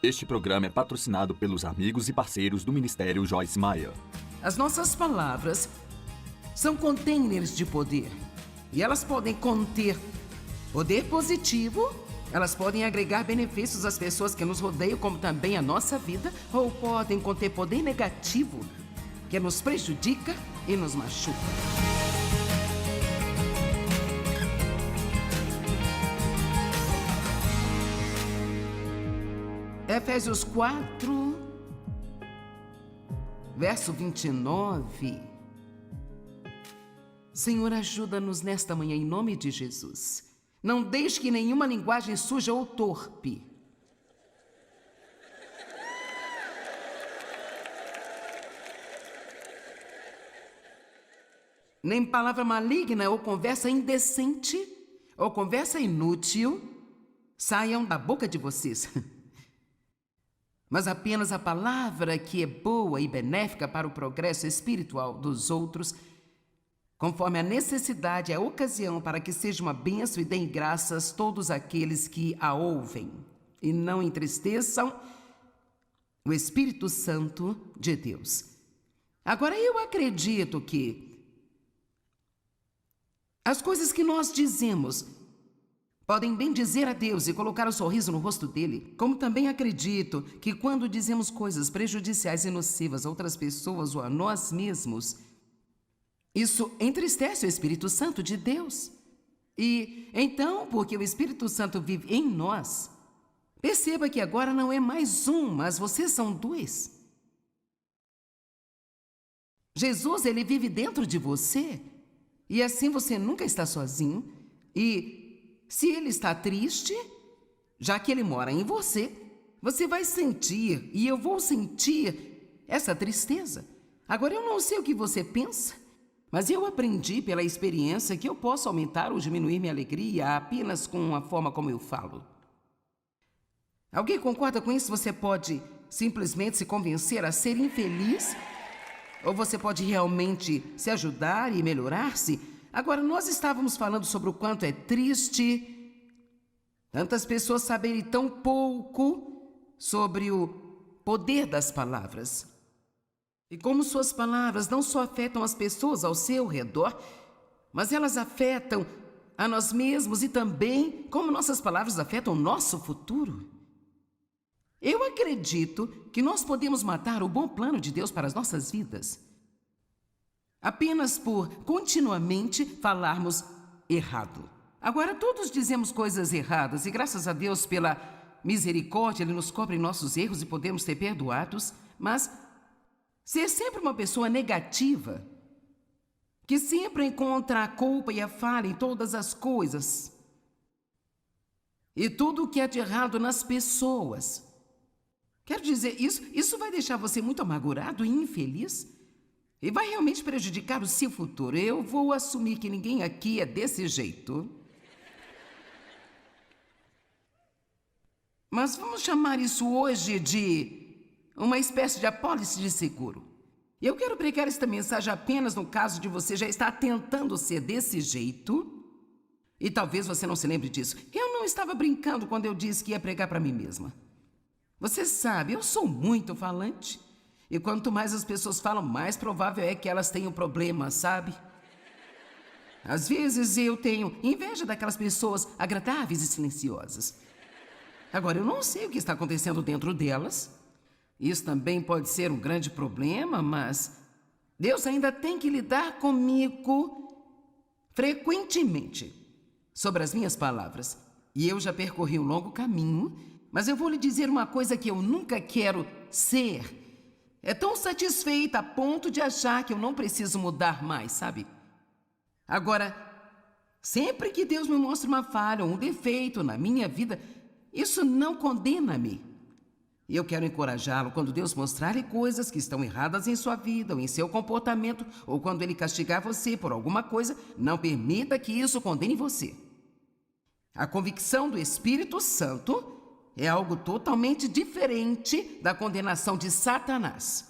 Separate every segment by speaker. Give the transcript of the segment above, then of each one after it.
Speaker 1: Este programa é patrocinado pelos amigos e parceiros do Ministério Joyce Meyer.
Speaker 2: As nossas palavras são containers de poder. E elas podem conter poder positivo, elas podem agregar benefícios às pessoas que nos rodeiam, como também à nossa vida, ou podem conter poder negativo, que nos prejudica e nos machuca. Efésios 4, verso 29. Senhor, ajuda-nos nesta manhã em nome de Jesus. Não deixe que nenhuma linguagem suja ou torpe nem palavra maligna ou conversa indecente ou conversa inútil saiam da boca de vocês. Mas apenas a palavra que é boa e benéfica para o progresso espiritual dos outros, conforme a necessidade e a ocasião, para que seja uma bênção e deem graças todos aqueles que a ouvem, e não entristeçam o Espírito Santo de Deus. Agora, eu acredito que as coisas que nós dizemos podem bem dizer a Deus e colocar um sorriso no rosto dele, como também acredito que quando dizemos coisas prejudiciais e nocivas a outras pessoas ou a nós mesmos, isso entristece o Espírito Santo de Deus. E então, porque o Espírito Santo vive em nós, perceba que agora não é mais um, mas vocês são dois. Jesus, ele vive dentro de você, e assim você nunca está sozinho. E se ele está triste, já que ele mora em você, você vai sentir, e eu vou sentir, essa tristeza. Agora, eu não sei o que você pensa, mas eu aprendi pela experiência que eu posso aumentar ou diminuir minha alegria apenas com a forma como eu falo. Alguém concorda com isso? Você pode simplesmente se convencer a ser infeliz, ou você pode realmente se ajudar e melhorar-se. Agora, nós estávamos falando sobre o quanto é triste tantas pessoas saberem tão pouco sobre o poder das palavras. E como suas palavras não só afetam as pessoas ao seu redor, mas elas afetam a nós mesmos e também como nossas palavras afetam o nosso futuro. Eu acredito que nós podemos matar o bom plano de Deus para as nossas vidas apenas por continuamente falarmos errado. Agora, todos dizemos coisas erradas e graças a Deus pela misericórdia Ele nos cobre nossos erros e podemos ser perdoados, mas ser sempre uma pessoa negativa, que sempre encontra a culpa e a falha em todas as coisas e tudo o que é de errado nas pessoas, quero dizer, isso vai deixar você muito amargurado e infeliz e vai realmente prejudicar o seu futuro. Eu vou assumir que ninguém aqui é desse jeito. Mas vamos chamar isso hoje de uma espécie de apólice de seguro. E eu quero pregar esta mensagem apenas no caso de você já estar tentando ser desse jeito. E talvez você não se lembre disso. Eu não estava brincando quando eu disse que ia pregar para mim mesma. Você sabe, eu sou muito falante. E quanto mais as pessoas falam, mais provável é que elas tenham problemas, sabe? Às vezes eu tenho inveja daquelas pessoas agradáveis e silenciosas. Agora, eu não sei o que está acontecendo dentro delas. Isso também pode ser um grande problema, mas Deus ainda tem que lidar comigo frequentemente sobre as minhas palavras. E eu já percorri um longo caminho, mas eu vou lhe dizer uma coisa que eu nunca quero ser. É tão satisfeita a ponto de achar que eu não preciso mudar mais, sabe? Agora, sempre que Deus me mostra uma falha ou um defeito na minha vida, isso não condena-me. E eu quero encorajá-lo quando Deus mostrar-lhe coisas que estão erradas em sua vida ou em seu comportamento, ou quando Ele castigar você por alguma coisa, não permita que isso condene você. A convicção do Espírito Santo é algo totalmente diferente da condenação de Satanás.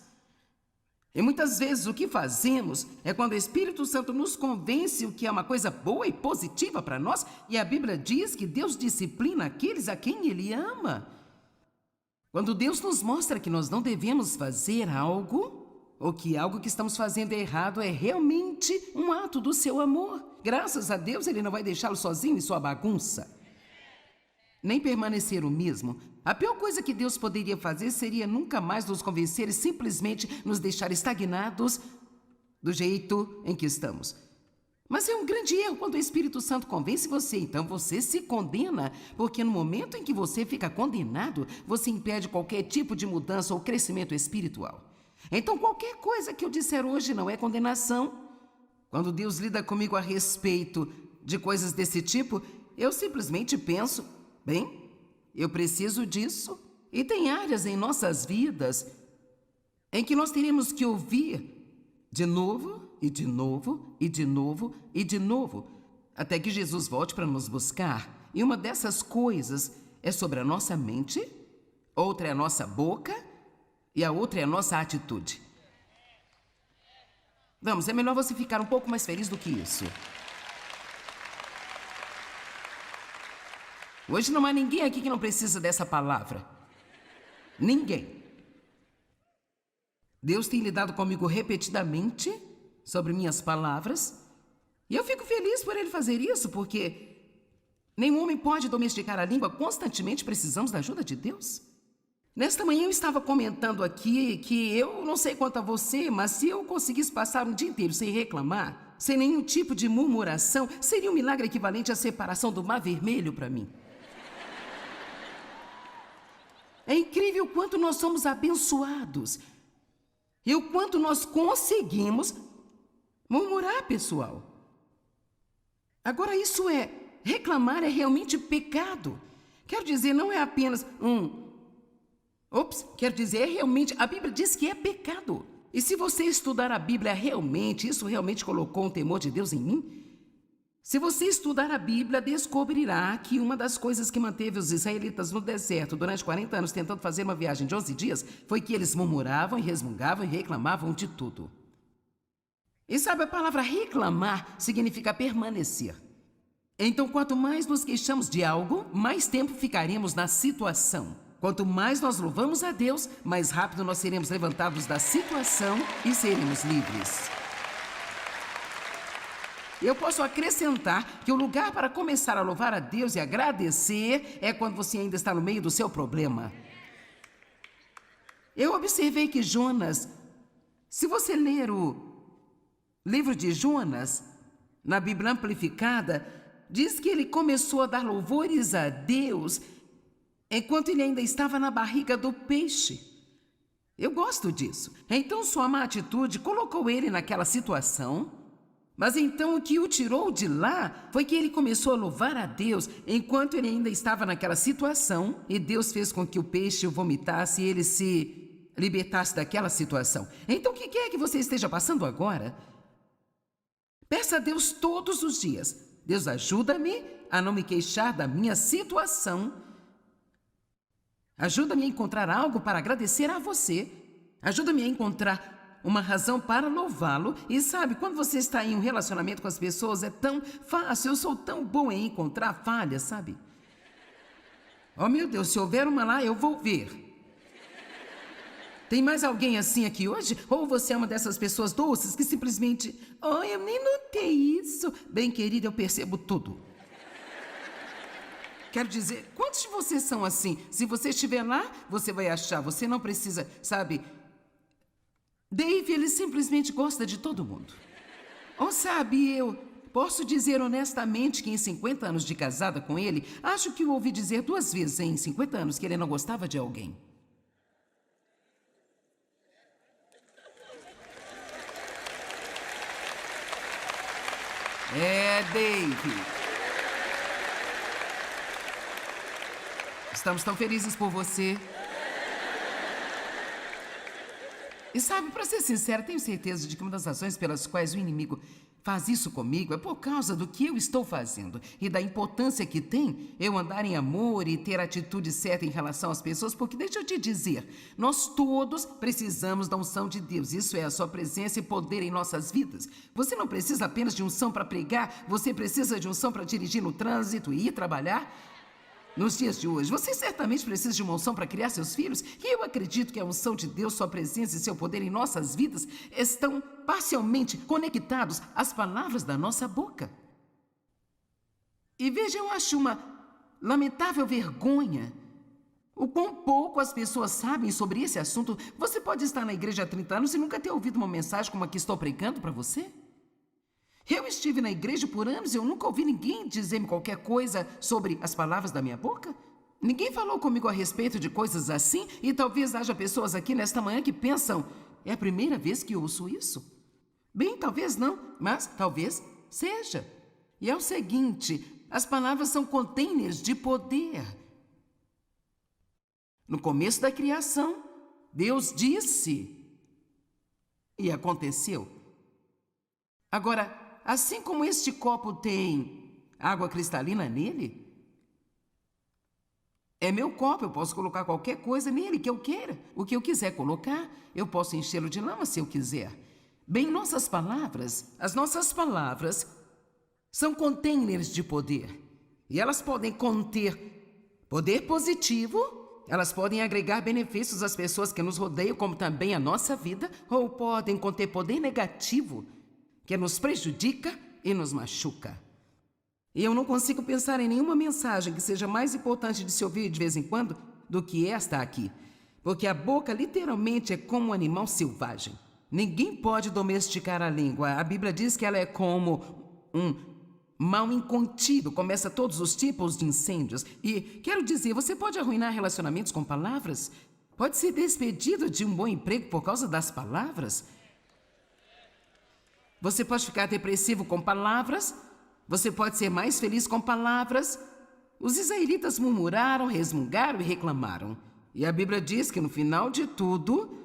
Speaker 2: E muitas vezes o que fazemos é quando o Espírito Santo nos convence o que é uma coisa boa e positiva para nós, e a Bíblia diz que Deus disciplina aqueles a quem Ele ama. Quando Deus nos mostra que nós não devemos fazer algo, ou que algo que estamos fazendo é errado, é realmente um ato do seu amor. Graças a Deus, Ele não vai deixá-lo sozinho em sua bagunça. Nem permanecer o mesmo. A pior coisa que Deus poderia fazer seria nunca mais nos convencer e simplesmente nos deixar estagnados do jeito em que estamos. Mas é um grande erro quando o Espírito Santo convence você. Então você se condena, porque no momento em que você fica condenado, você impede qualquer tipo de mudança ou crescimento espiritual. Então qualquer coisa que eu disser hoje não é condenação. Quando Deus lida comigo a respeito de coisas desse tipo, eu simplesmente penso, bem, eu preciso disso. E tem áreas em nossas vidas em que nós teremos que ouvir de novo, e de novo, e de novo, e de novo, até que Jesus volte para nos buscar. E uma dessas coisas é sobre a nossa mente, outra é a nossa boca, e a outra é a nossa atitude. Vamos, é melhor você ficar um pouco mais feliz do que isso. Hoje não há ninguém aqui que não precisa dessa palavra. Ninguém. Deus tem lidado comigo repetidamente sobre minhas palavras, e eu fico feliz por Ele fazer isso, porque nenhum homem pode domesticar a língua, constantemente precisamos da ajuda de Deus. Nesta manhã eu estava comentando aqui que eu não sei quanto a você, mas se eu conseguisse passar um dia inteiro sem reclamar, sem nenhum tipo de murmuração, seria um milagre equivalente à separação do Mar Vermelho para mim. É incrível o quanto nós somos abençoados e o quanto nós conseguimos murmurar, pessoal. Agora, reclamar é realmente pecado. Quero dizer, não é apenas quero dizer, realmente, a Bíblia diz que é pecado. E se você estudar a Bíblia realmente, isso realmente colocou um temor de Deus em mim? Se você estudar a Bíblia, descobrirá que uma das coisas que manteve os israelitas no deserto durante 40 anos tentando fazer uma viagem de 11 dias foi que eles murmuravam e resmungavam e reclamavam de tudo. E sabe, a palavra reclamar significa permanecer. Então, quanto mais nos queixamos de algo, mais tempo ficaremos na situação. Quanto mais nós louvamos a Deus, mais rápido nós seremos levantados da situação e seremos livres. Eu posso acrescentar que o lugar para começar a louvar a Deus e agradecer é quando você ainda está no meio do seu problema. Eu observei que Jonas, se você ler o livro de Jonas, na Bíblia Amplificada, diz que ele começou a dar louvores a Deus enquanto ele ainda estava na barriga do peixe. Eu gosto disso. Então sua má atitude colocou ele naquela situação. Mas então o que o tirou de lá foi que ele começou a louvar a Deus enquanto ele ainda estava naquela situação, e Deus fez com que o peixe o vomitasse e ele se libertasse daquela situação. Então o que quer que você esteja passando agora? Peça a Deus todos os dias: Deus, ajuda-me a não me queixar da minha situação. Ajuda-me a encontrar algo para agradecer a você. Ajuda-me a encontrar uma razão para louvá-lo. E sabe, quando você está em um relacionamento com as pessoas, é tão fácil. Eu sou tão bom em encontrar falhas, sabe? Oh, meu Deus, se houver uma lá, eu vou ver. Tem mais alguém assim aqui hoje? Ou você é uma dessas pessoas doces que simplesmente... Oh, eu nem notei isso. Bem, querida, eu percebo tudo. Quero dizer, quantos de vocês são assim? Se você estiver lá, você vai achar. Você não precisa, sabe... Dave, ele simplesmente gosta de todo mundo. Ou sabe, eu posso dizer honestamente que em 50 anos de casada com ele, acho que o ouvi dizer 2 vezes em 50 anos que ele não gostava de alguém. É, Dave. Estamos tão felizes por você. E sabe, para ser sincero, tenho certeza de que uma das razões pelas quais o inimigo faz isso comigo é por causa do que eu estou fazendo e da importância que tem eu andar em amor e ter a atitude certa em relação às pessoas, porque deixa eu te dizer, nós todos precisamos da unção de Deus. Isso é a sua presença e poder em nossas vidas. Você não precisa apenas de unção para pregar, você precisa de unção para dirigir no trânsito e ir trabalhar. nos dias de hoje, você certamente precisa de uma unção para criar seus filhos, e eu acredito que a unção de Deus, sua presença e seu poder em nossas vidas estão parcialmente conectados às palavras da nossa boca. E veja, eu acho uma lamentável vergonha o quão pouco as pessoas sabem sobre esse assunto. Você pode estar na igreja há 30 anos e nunca ter ouvido uma mensagem como a que estou pregando para você? Eu estive na igreja por anos e eu nunca ouvi ninguém dizer-me qualquer coisa sobre as palavras da minha boca. Ninguém falou comigo a respeito de coisas assim, e talvez haja pessoas aqui nesta manhã que pensam, é a primeira vez que ouço isso. Bem, talvez não, mas talvez seja. E é o seguinte, as palavras são containers de poder. No começo da criação, Deus disse e aconteceu. Agora, assim como este copo tem água cristalina nele, é meu copo, eu posso colocar qualquer coisa nele que eu queira. O que eu quiser colocar, eu posso enchê-lo de lama se eu quiser. Bem, as nossas palavras são containers de poder. E elas podem conter poder positivo, elas podem agregar benefícios às pessoas que nos rodeiam, como também à nossa vida, ou podem conter poder negativo, que nos prejudica e nos machuca. E eu não consigo pensar em nenhuma mensagem que seja mais importante de se ouvir de vez em quando do que esta aqui. Porque a boca literalmente é como um animal selvagem. Ninguém pode domesticar a língua. A Bíblia diz que ela é como um mal incontido, começa todos os tipos de incêndios. E quero dizer, você pode arruinar relacionamentos com palavras? Pode ser despedido de um bom emprego por causa das palavras? Você pode ficar depressivo com palavras? Você pode ser mais feliz com palavras? Os israelitas murmuraram, resmungaram e reclamaram. E a Bíblia diz que no final de tudo,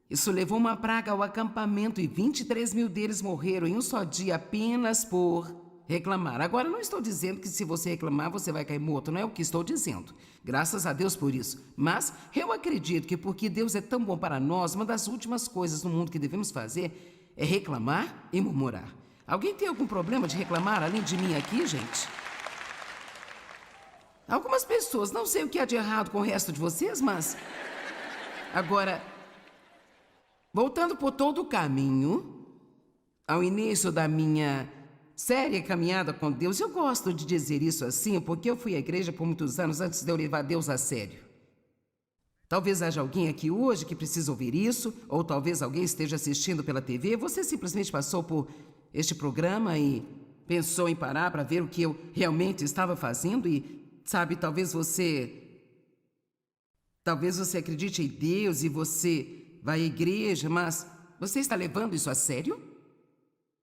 Speaker 2: isso levou uma praga ao acampamento e 23 mil deles morreram em um só dia apenas por reclamar. Agora, não estou dizendo que se você reclamar, você vai cair morto. Não é o que estou dizendo. Graças a Deus por isso. Mas eu acredito que porque Deus é tão bom para nós, uma das últimas coisas no mundo que devemos fazer é reclamar e murmurar. Alguém tem algum problema de reclamar além de mim aqui, gente? Algumas pessoas, não sei o que há de errado com o resto de vocês, mas... Agora, voltando por todo o caminho, ao início da minha séria caminhada com Deus, eu gosto de dizer isso assim, porque eu fui à igreja por muitos anos antes de eu levar Deus a sério. Talvez haja alguém aqui hoje que precisa ouvir isso, ou talvez alguém esteja assistindo pela TV, você simplesmente passou por este programa e pensou em parar para ver o que eu realmente estava fazendo e, sabe, talvez você acredite em Deus e você vai à igreja, mas você está levando isso a sério?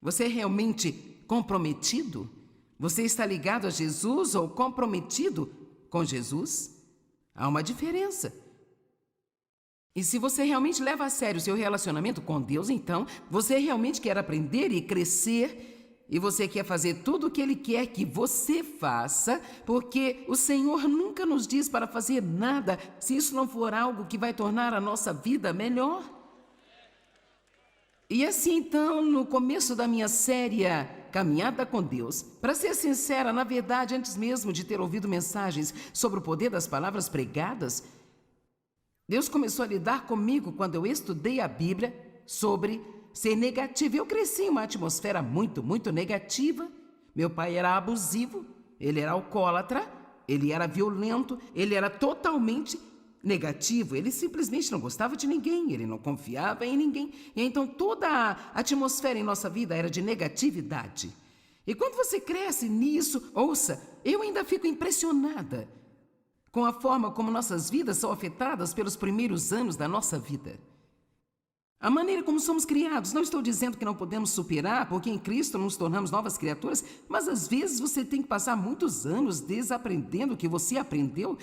Speaker 2: Você é realmente comprometido? Você está ligado a Jesus ou comprometido com Jesus? Há uma diferença. E se você realmente leva a sério o seu relacionamento com Deus, então você realmente quer aprender e crescer e você quer fazer tudo o que Ele quer que você faça, porque o Senhor nunca nos diz para fazer nada se isso não for algo que vai tornar a nossa vida melhor. E assim, então, no começo da minha séria caminhada com Deus, para ser sincera, na verdade, antes mesmo de ter ouvido mensagens sobre o poder das palavras pregadas, Deus começou a lidar comigo quando eu estudei a Bíblia sobre ser negativo. Eu cresci em uma atmosfera muito, muito negativa. Meu pai era abusivo, ele era alcoólatra, ele era violento, ele era totalmente negativo. Ele simplesmente não gostava de ninguém, ele não confiava em ninguém. E então toda a atmosfera em nossa vida era de negatividade. E quando você cresce nisso, ouça, eu ainda fico impressionada com a forma como nossas vidas são afetadas pelos primeiros anos da nossa vida. A maneira como somos criados, não estou dizendo que não podemos superar, porque em Cristo nos tornamos novas criaturas, mas às vezes você tem que passar muitos anos desaprendendo o que você aprendeu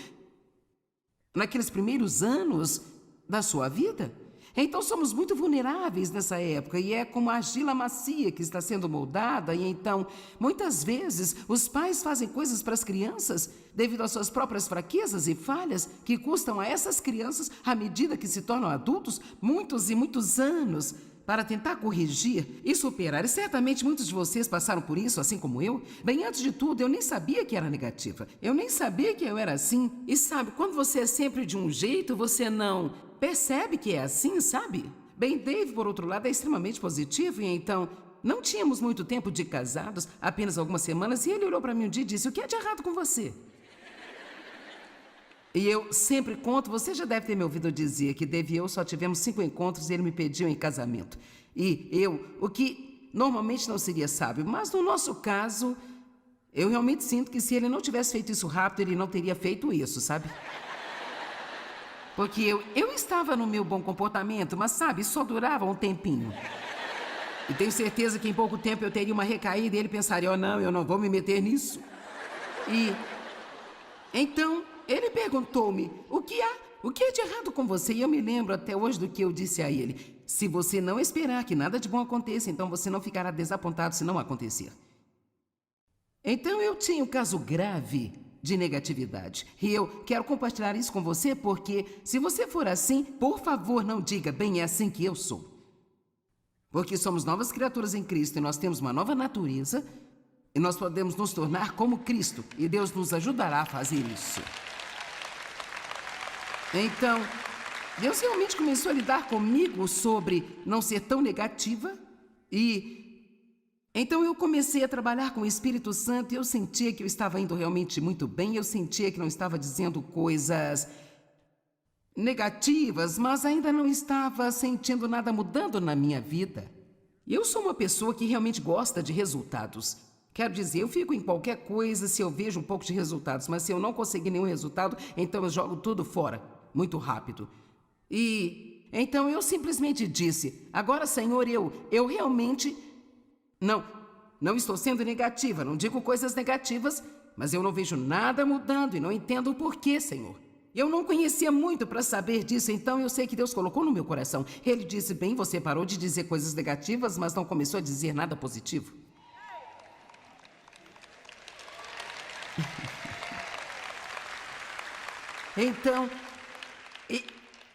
Speaker 2: naqueles primeiros anos da sua vida. Então somos muito vulneráveis nessa época e é como a argila macia que está sendo moldada e então, muitas vezes, os pais fazem coisas para as crianças devido às suas próprias fraquezas e falhas que custam a essas crianças, à medida que se tornam adultos, muitos e muitos anos para tentar corrigir e superar. E certamente muitos de vocês passaram por isso, assim como eu. Bem, antes de tudo, eu nem sabia que era negativa. Eu nem sabia que eu era assim. E sabe, quando você é sempre de um jeito, você não percebe que é assim, sabe? Bem, Dave, por outro lado, é extremamente positivo e então não tínhamos muito tempo de casados, apenas algumas semanas, e ele olhou para mim um dia e disse: "O que é de errado com você?" E eu sempre conto, você já deve ter me ouvido dizer que Dave e eu só tivemos 5 encontros e ele me pediu em casamento. E eu, o que normalmente não seria sábio, mas no nosso caso, eu realmente sinto que se ele não tivesse feito isso rápido, ele não teria feito isso, sabe? Porque eu estava no meu bom comportamento, mas sabe, só durava um tempinho. E tenho certeza que em pouco tempo eu teria uma recaída e ele pensaria: "Oh, não, eu não vou me meter nisso." E então ele perguntou-me: o que é de errado com você? E eu me lembro até hoje do que eu disse a ele: se você não esperar que nada de bom aconteça, então você não ficará desapontado se não acontecer. Então eu tinha um caso grave de negatividade. E eu quero compartilhar isso com você porque, se você for assim, por favor, não diga: "Bem, é assim que eu sou." Porque somos novas criaturas em Cristo e nós temos uma nova natureza e nós podemos nos tornar como Cristo e Deus nos ajudará a fazer isso. Então, Deus realmente começou a lidar comigo sobre não ser tão negativa e então eu comecei a trabalhar com o Espírito Santo e eu sentia que eu estava indo realmente muito bem, eu sentia que não estava dizendo coisas negativas, mas ainda não estava sentindo nada mudando na minha vida. E eu sou uma pessoa que realmente gosta de resultados. Quero dizer, eu fico em qualquer coisa se eu vejo um pouco de resultados, mas se eu não conseguir nenhum resultado, então eu jogo tudo fora, muito rápido. E então eu simplesmente disse: "Agora, Senhor, eu realmente não estou sendo negativa, não digo coisas negativas, mas eu não vejo nada mudando e não entendo o porquê, Senhor." Eu não conhecia muito para saber disso, então eu sei que Deus colocou no meu coração. Ele disse: "Bem, você parou de dizer coisas negativas, mas não começou a dizer nada positivo." Então,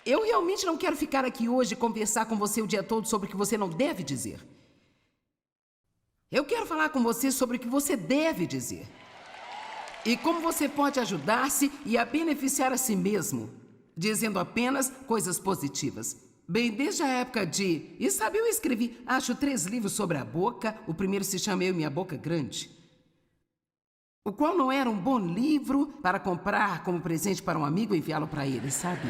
Speaker 2: eu realmente não quero ficar aqui hoje e conversar com você o dia todo sobre o que você não deve dizer. Eu quero falar com você sobre o que você deve dizer. E como você pode ajudar-se e a beneficiar a si mesmo, dizendo apenas coisas positivas. Bem, desde a época de... E sabe, eu escrevi, acho, 3 livros sobre a boca. O primeiro se chama Eu e Minha Boca Grande, o qual não era um bom livro para comprar como presente para um amigo e enviá-lo para ele, sabe?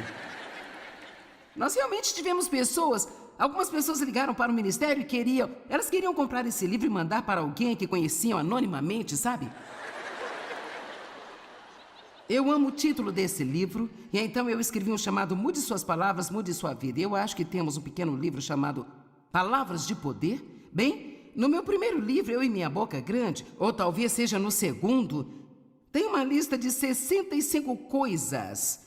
Speaker 2: Nós realmente tivemos pessoas... Algumas pessoas ligaram para o ministério e elas queriam comprar esse livro e mandar para alguém que conheciam anonimamente, sabe? Eu amo o título desse livro, e então eu escrevi um chamado Mude Suas Palavras, Mude Sua Vida. Eu acho que temos um pequeno livro chamado Palavras de Poder. Bem, no meu primeiro livro, Eu e Minha Boca Grande, ou talvez seja no segundo, tem uma lista de 65 coisas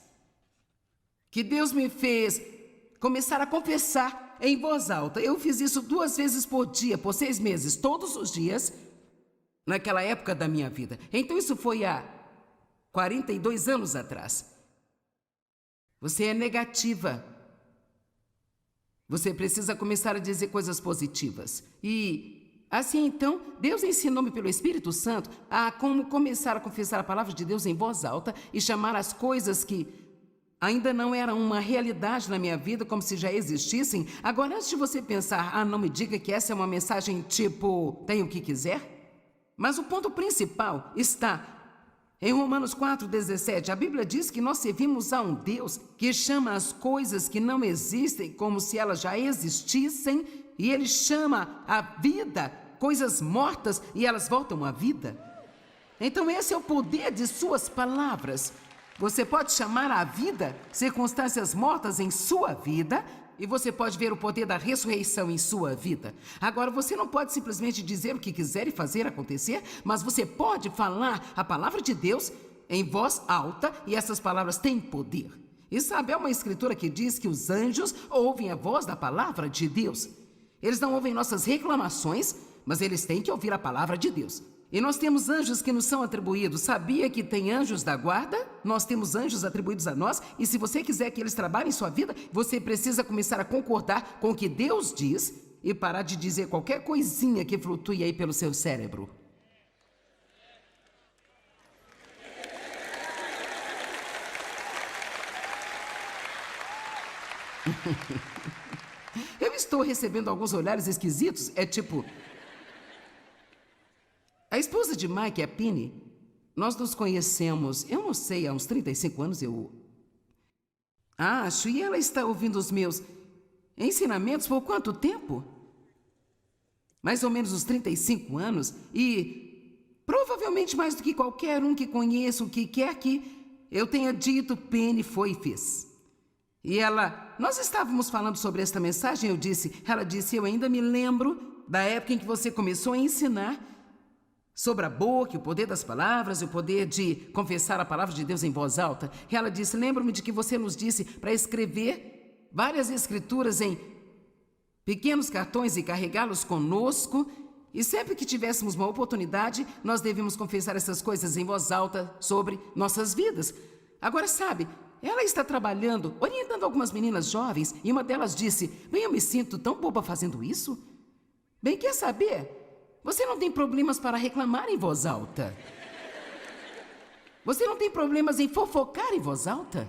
Speaker 2: que Deus me fez começar a confessar em voz alta. Eu fiz isso 2 vezes por dia, por 6 meses, todos os dias, naquela época da minha vida. Então isso foi há 42 anos atrás. Você é negativa. Você precisa começar a dizer coisas positivas. E assim então, Deus ensinou-me pelo Espírito Santo a como começar a confessar a palavra de Deus em voz alta e chamar as coisas que ainda não eram uma realidade na minha vida, como se já existissem. Agora, antes de você pensar: não me diga que essa é uma mensagem tipo, tenha o que quiser. Mas o ponto principal está em Romanos 4,17. A Bíblia diz que nós servimos a um Deus que chama as coisas que não existem como se elas já existissem, e Ele chama a vida coisas mortas e elas voltam à vida. Então esse é o poder de suas palavras. Você pode chamar à vida circunstâncias mortas em sua vida e você pode ver o poder da ressurreição em sua vida. Agora, você não pode simplesmente dizer o que quiser e fazer acontecer, mas você pode falar a palavra de Deus em voz alta e essas palavras têm poder. E sabe, há uma escritura que diz que os anjos ouvem a voz da palavra de Deus. Eles não ouvem nossas reclamações, mas eles têm que ouvir a palavra de Deus. E nós temos anjos que nos são atribuídos. Sabia que tem anjos da guarda? Nós temos anjos atribuídos a nós. E se você quiser que eles trabalhem em sua vida, você precisa começar a concordar com o que Deus diz e parar de dizer qualquer coisinha que flutue aí pelo seu cérebro. Eu estou recebendo alguns olhares esquisitos. É tipo... A esposa de Mike, a Penny, nós nos conhecemos, eu não sei, há uns 35 anos, eu acho, e ela está ouvindo os meus ensinamentos por quanto tempo? Mais ou menos uns 35 anos, e provavelmente mais do que qualquer um que conheça o que quer que eu tenha dito, Penny foi e fez. E nós estávamos falando sobre esta mensagem, ela disse, eu ainda me lembro da época em que você começou a ensinar sobre a boca, o poder das palavras, o poder de confessar a palavra de Deus em voz alta. E ela disse, lembro-me de que você nos disse para escrever várias escrituras em pequenos cartões e carregá-los conosco, e sempre que tivéssemos uma oportunidade, nós devíamos confessar essas coisas em voz alta sobre nossas vidas. Agora, sabe, ela está trabalhando, orientando algumas meninas jovens, e uma delas disse, bem, eu me sinto tão boba fazendo isso. Bem, quer saber? Você não tem problemas para reclamar em voz alta. Você não tem problemas em fofocar em voz alta.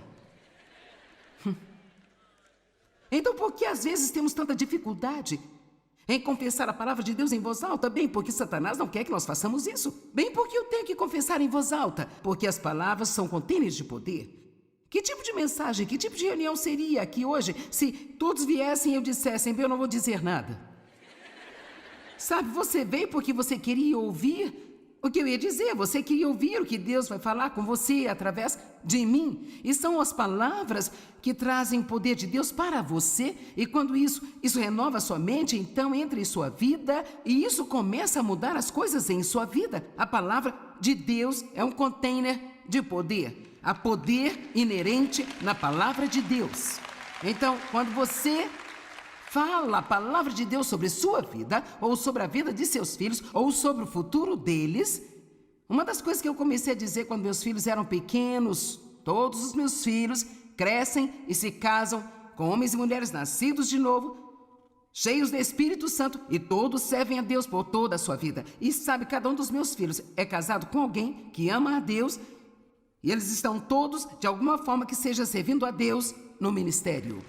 Speaker 2: Então, por que às vezes temos tanta dificuldade em confessar a palavra de Deus em voz alta? Bem, porque Satanás não quer que nós façamos isso. Bem, porque eu tenho que confessar em voz alta? Porque as palavras são contêineres de poder. Que tipo de mensagem, que tipo de reunião seria aqui hoje se todos viessem e eu dissessem, bem, eu não vou dizer nada? Sabe, você veio porque você queria ouvir o que eu ia dizer. Você queria ouvir o que Deus vai falar com você através de mim. E são as palavras que trazem o poder de Deus para você. E quando isso renova a sua mente, então entra em sua vida e isso começa a mudar as coisas em sua vida. A palavra de Deus é um container de poder. Há poder inerente na palavra de Deus. Então, quando você fala a palavra de Deus sobre sua vida, ou sobre a vida de seus filhos, ou sobre o futuro deles, uma das coisas que eu comecei a dizer quando meus filhos eram pequenos, todos os meus filhos crescem e se casam com homens e mulheres nascidos de novo, cheios do Espírito Santo, e todos servem a Deus por toda a sua vida. E sabe, cada um dos meus filhos é casado com alguém que ama a Deus, e eles estão todos, de alguma forma que seja, servindo a Deus no ministério.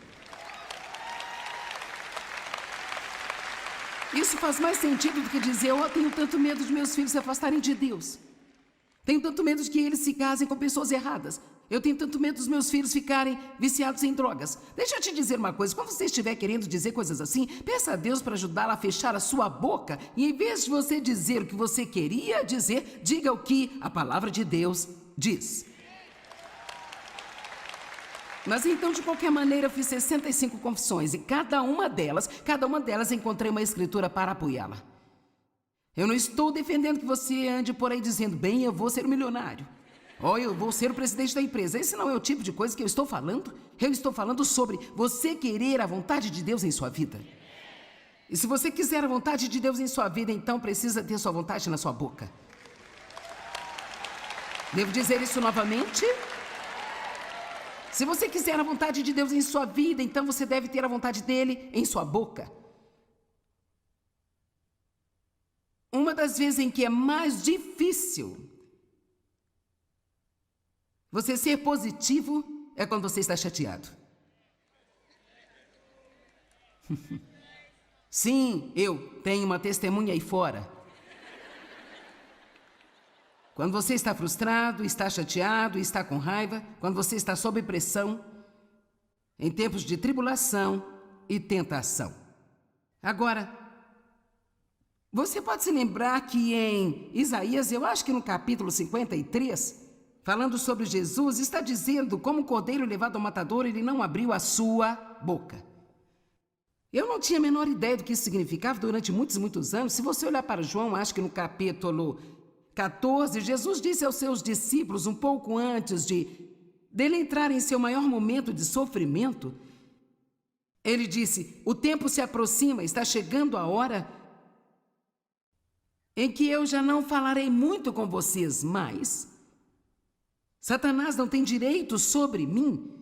Speaker 2: Isso faz mais sentido do que dizer, eu tenho tanto medo de meus filhos se afastarem de Deus. Tenho tanto medo de que eles se casem com pessoas erradas. Eu tenho tanto medo dos meus filhos ficarem viciados em drogas. Deixa eu te dizer uma coisa, quando você estiver querendo dizer coisas assim, peça a Deus para ajudá-la a fechar a sua boca. E em vez de você dizer o que você queria dizer, diga o que a palavra de Deus diz. Mas então, de qualquer maneira, eu fiz 65 confissões e cada uma delas encontrei uma escritura para apoiá-la. Eu não estou defendendo que você ande por aí dizendo, bem, eu vou ser um milionário. Ou eu vou ser o presidente da empresa. Esse não é o tipo de coisa que eu estou falando. Eu estou falando sobre você querer a vontade de Deus em sua vida. E se você quiser a vontade de Deus em sua vida, então precisa ter sua vontade na sua boca. Devo dizer isso novamente? Se você quiser a vontade de Deus em sua vida, então você deve ter a vontade dele em sua boca. Uma das vezes em que é mais difícil você ser positivo é quando você está chateado. Sim, eu tenho uma testemunha aí fora. Quando você está frustrado, está chateado, está com raiva, quando você está sob pressão, em tempos de tribulação e tentação. Agora, você pode se lembrar que em Isaías, eu acho que no capítulo 53, falando sobre Jesus, está dizendo como o cordeiro levado ao matador, ele não abriu a sua boca. Eu não tinha a menor ideia do que isso significava durante muitos e muitos anos. Se você olhar para João, acho que no capítulo 14, Jesus disse aos seus discípulos, um pouco antes dele entrar em seu maior momento de sofrimento, ele disse, o tempo se aproxima, está chegando a hora em que eu já não falarei muito com vocês mais. Satanás não tem direito sobre mim.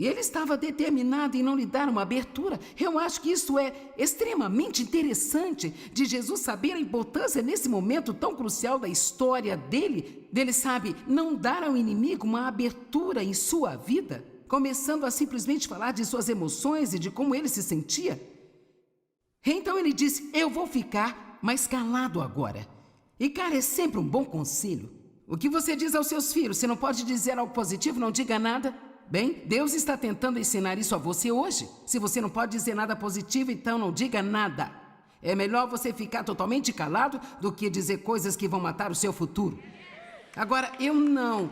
Speaker 2: E ele estava determinado em não lhe dar uma abertura. Eu acho que isso é extremamente interessante, de Jesus saber a importância nesse momento tão crucial da história dele, sabe, não dar ao inimigo uma abertura em sua vida, começando a simplesmente falar de suas emoções e de como ele se sentia. Então ele disse, eu vou ficar mais calado agora. E cara, é sempre um bom conselho. O que você diz aos seus filhos? Você não pode dizer algo positivo, não diga nada. Bem, Deus está tentando ensinar isso a você hoje. Se você não pode dizer nada positivo, então não diga nada. É melhor você ficar totalmente calado do que dizer coisas que vão matar o seu futuro. Agora, eu não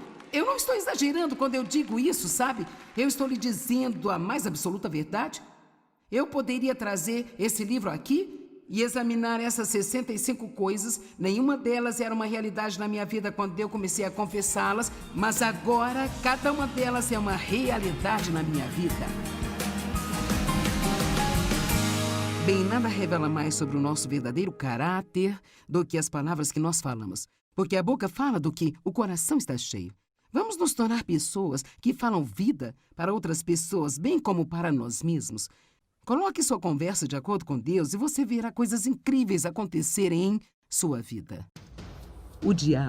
Speaker 2: estou exagerando quando eu digo isso, sabe? Eu estou lhe dizendo a mais absoluta verdade. Eu poderia trazer esse livro aqui e examinar essas 65 coisas. Nenhuma delas era uma realidade na minha vida quando eu comecei a confessá-las, mas agora cada uma delas é uma realidade na minha vida. Bem, nada revela mais sobre o nosso verdadeiro caráter do que as palavras que nós falamos, porque a boca fala do que o coração está cheio. Vamos nos tornar pessoas que falam vida para outras pessoas, bem como para nós mesmos. Coloque sua conversa de acordo com Deus e você verá coisas incríveis acontecerem em sua vida. O diabo